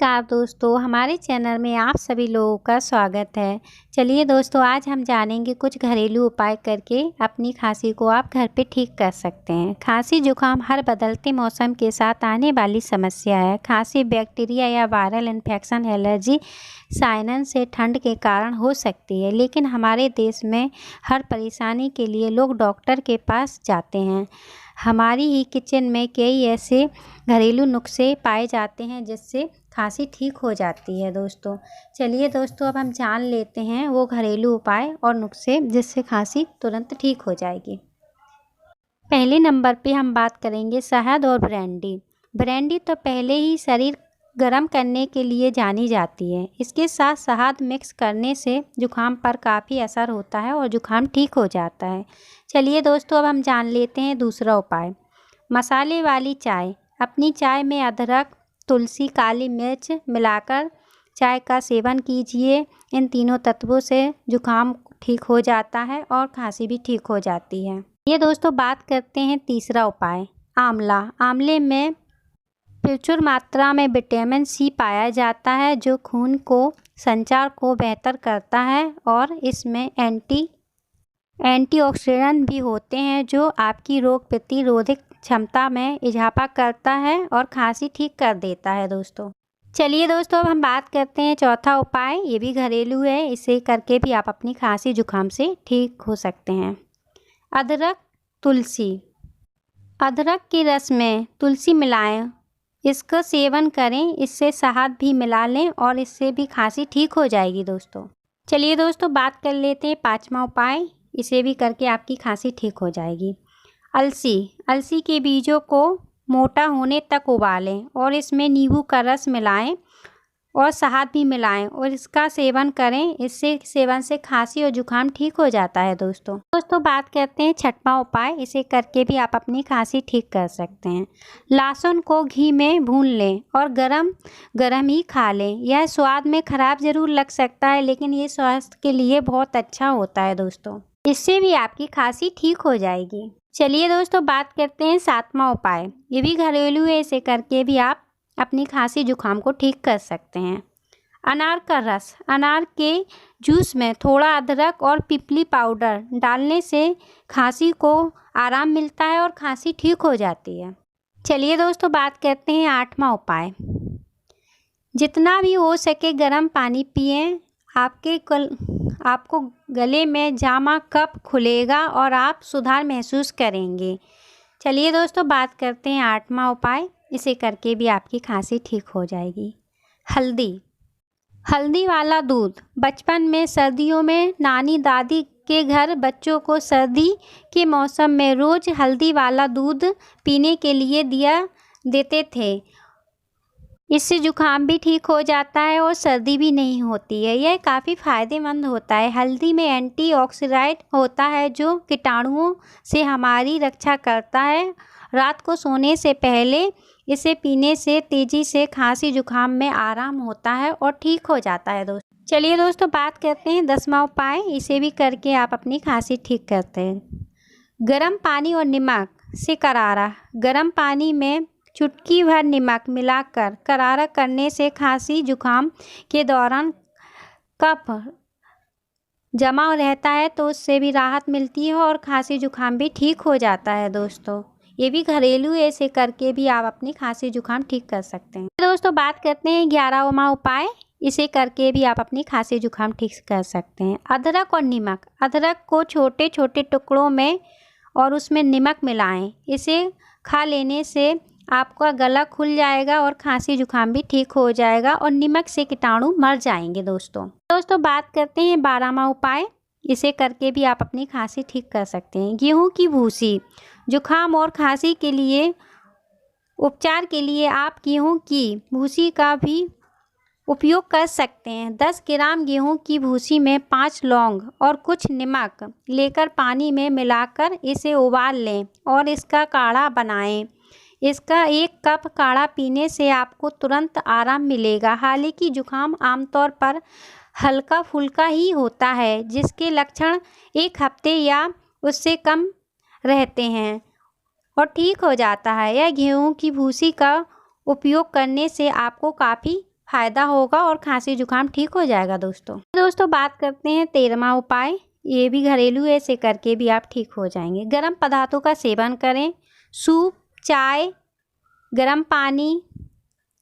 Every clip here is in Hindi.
नमस्कार दोस्तों, हमारे चैनल में आप सभी लोगों का स्वागत है। चलिए दोस्तों, आज हम जानेंगे कुछ घरेलू उपाय करके अपनी खांसी को आप घर पे ठीक कर सकते हैं। खांसी जुकाम हर बदलते मौसम के साथ आने वाली समस्या है। खांसी बैक्टीरिया या वायरल इन्फेक्शन, एलर्जी, साइनस से ठंड के कारण हो सकती है, लेकिन हमारे देश में हर परेशानी के लिए लोग डॉक्टर के पास जाते हैं। हमारी ही किचन में कई ऐसे घरेलू नुस्खे पाए जाते हैं जिससे खांसी ठीक हो जाती है। दोस्तों चलिए दोस्तों, अब हम जान लेते हैं वो घरेलू उपाय और नुस्खे जिससे खांसी तुरंत ठीक हो जाएगी। पहले नंबर पे हम बात करेंगे शहद और ब्रांडी। ब्रांडी तो पहले ही शरीर गर्म करने के लिए जानी जाती है। इसके साथ शहद मिक्स करने से जुकाम पर काफ़ी असर होता है और जुकाम ठीक हो जाता है। चलिए दोस्तों, अब हम जान लेते हैं दूसरा उपाय। मसाले वाली चाय। अपनी चाय में अदरक, तुलसी, काली मिर्च मिलाकर चाय का सेवन कीजिए। इन तीनों तत्वों से जुकाम ठीक हो जाता है और खांसी भी ठीक हो जाती है। ये दोस्तों बात करते हैं तीसरा उपाय, आंवला। आंवले में प्रचुर मात्रा में विटामिन सी पाया जाता है जो खून को संचार को बेहतर करता है और इसमें एंटीऑक्सीडेंट भी होते हैं जो आपकी रोग प्रतिरोधक क्षमता में इजाफा करता है और खांसी ठीक कर देता है। दोस्तों चलिए दोस्तों, अब हम बात करते हैं चौथा उपाय। ये भी घरेलू है, इसे करके भी आप अपनी खांसी जुकाम से ठीक हो सकते हैं। अदरक, तुलसी। अदरक के रस में तुलसी मिलाएं, इसका सेवन करें। इससे शहद भी मिला लें और इससे भी खांसी ठीक हो जाएगी। दोस्तों चलिए दोस्तों, बात कर लेते हैं पांचवा उपाय। इसे भी करके आपकी खांसी ठीक हो जाएगी। अलसी। अलसी के बीजों को मोटा होने तक उबालें और इसमें नींबू का रस मिलाएं और शहद भी मिलाएं और इसका सेवन करें। इससे सेवन से खांसी और जुकाम ठीक हो जाता है। दोस्तों बात करते हैं छठवां उपाय। इसे करके भी आप अपनी खांसी ठीक कर सकते हैं। लहसुन को घी में भून लें और गरम ही खा लें। यह स्वाद में ख़राब ज़रूर लग सकता है, लेकिन ये स्वास्थ्य के लिए बहुत अच्छा होता है। दोस्तों इससे भी आपकी खांसी ठीक हो जाएगी। चलिए दोस्तों, बात करते हैं सातवां उपाय। ये भी घरेलू है, इसे करके भी आप अपनी खांसी जुकाम को ठीक कर सकते हैं। अनार का रस। अनार के जूस में थोड़ा अदरक और पिपली पाउडर डालने से खांसी को आराम मिलता है और खांसी ठीक हो जाती है। चलिए दोस्तों, बात करते हैं आठवां उपाय। जितना भी हो सके गर्म पानी पिएं। आपको गले में जमा कफ खुलेगा और आप सुधार महसूस करेंगे। चलिए दोस्तों, बात करते हैं आठवां उपाय। इसे करके भी आपकी खांसी ठीक हो जाएगी। हल्दी वाला दूध। बचपन में सर्दियों में नानी दादी के घर बच्चों को सर्दी के मौसम में रोज़ हल्दी वाला दूध पीने के लिए देते थे। इससे जुकाम भी ठीक हो जाता है और सर्दी भी नहीं होती है। यह काफ़ी फ़ायदेमंद होता है। हल्दी में एंटीऑक्सीडेंट होता है जो कीटाणुओं से हमारी रक्षा करता है। रात को सोने से पहले इसे पीने से तेज़ी से खांसी जुकाम में आराम होता है और ठीक हो जाता है। दोस्तों चलिए दोस्तों, बात करते हैं 10वां उपाय। इसे भी करके आप अपनी खांसी ठीक करते हैं। गर्म पानी और नमक से करारा। गर्म पानी में चुटकी भर नमक मिलाकर करारा करने से खांसी जुकाम के दौरान कफ जमा रहता है तो उससे भी राहत मिलती है और खांसी जुकाम भी ठीक हो जाता है। दोस्तों ये भी घरेलू है, इसे करके भी आप अपनी खांसी जुकाम ठीक कर सकते हैं। दोस्तों बात करते हैं 11वां उपाय। इसे करके भी आप अपनी खांसी जुकाम ठीक कर सकते हैं। अदरक और नमक। अदरक को छोटे छोटे टुकड़ों में और उसमें नमक मिलाएं। इसे खा लेने से आपका गला खुल जाएगा और खांसी जुकाम भी ठीक हो जाएगा और नमक से कीटाणु मर जाएंगे। दोस्तों बात करते हैं 12वां उपाय। इसे करके भी आप अपनी खांसी ठीक कर सकते हैं। गेहूं की भूसी। जुकाम और खांसी के लिए उपचार के लिए आप गेहूं की भूसी का भी उपयोग कर सकते हैं। 10 ग्राम गेहूं की भूसी में 5 लौंग और कुछ नमक लेकर पानी में मिलाकर इसे उबाल लें और इसका काढ़ा बनाएं। इसका 1 कप काढ़ा पीने से आपको तुरंत आराम मिलेगा। हालांकि जुकाम आमतौर पर हल्का फुल्का ही होता है, जिसके लक्षण 1 हफ्ते या उससे कम रहते हैं और ठीक हो जाता है। यह गेहूं की भूसी का उपयोग करने से आपको काफ़ी फ़ायदा होगा और खांसी जुकाम ठीक हो जाएगा दोस्तों बात करते हैं 13वां उपाय। ये भी घरेलू ऐसे करके भी आप ठीक हो जाएंगे। गर्म पदार्थों का सेवन करें। सूप, चाय, गर्म पानी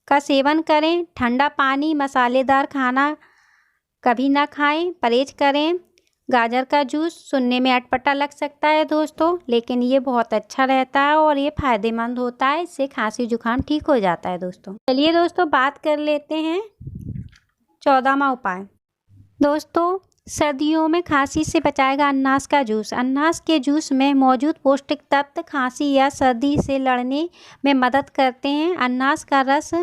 का सेवन करें। ठंडा पानी, मसालेदार खाना कभी ना खाएं, परहेज करें। गाजर का जूस सुनने में अटपटा लग सकता है दोस्तों, लेकिन ये बहुत अच्छा रहता है और ये फ़ायदेमंद होता है। इससे खांसी जुकाम ठीक हो जाता है दोस्तों। चलिए दोस्तों बात कर लेते हैं 14वां उपाय। दोस्तों सर्दियों में खांसी से बचाएगा अनानास का जूस। अनानास के जूस में मौजूद पौष्टिक तत्व खांसी या सर्दी से लड़ने में मदद करते हैं। अनानास का रस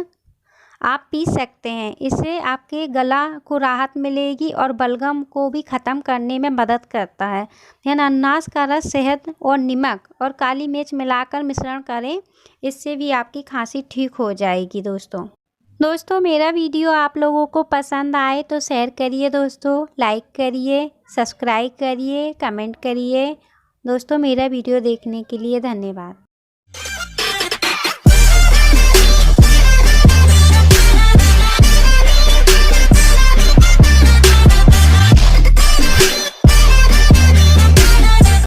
आप पी सकते हैं। इससे आपके गला को राहत मिलेगी और बलगम को भी ख़त्म करने में मदद करता है। यानी अनानास का रस शहद और नमक और काली मिर्च मिलाकर मिश्रण करें, इससे भी आपकी खांसी ठीक हो जाएगी दोस्तों मेरा वीडियो आप लोगों को पसंद आए तो शेयर करिए दोस्तों, लाइक करिए, सब्सक्राइब करिए, कमेंट करिए। दोस्तों मेरा वीडियो देखने के लिए धन्यवाद।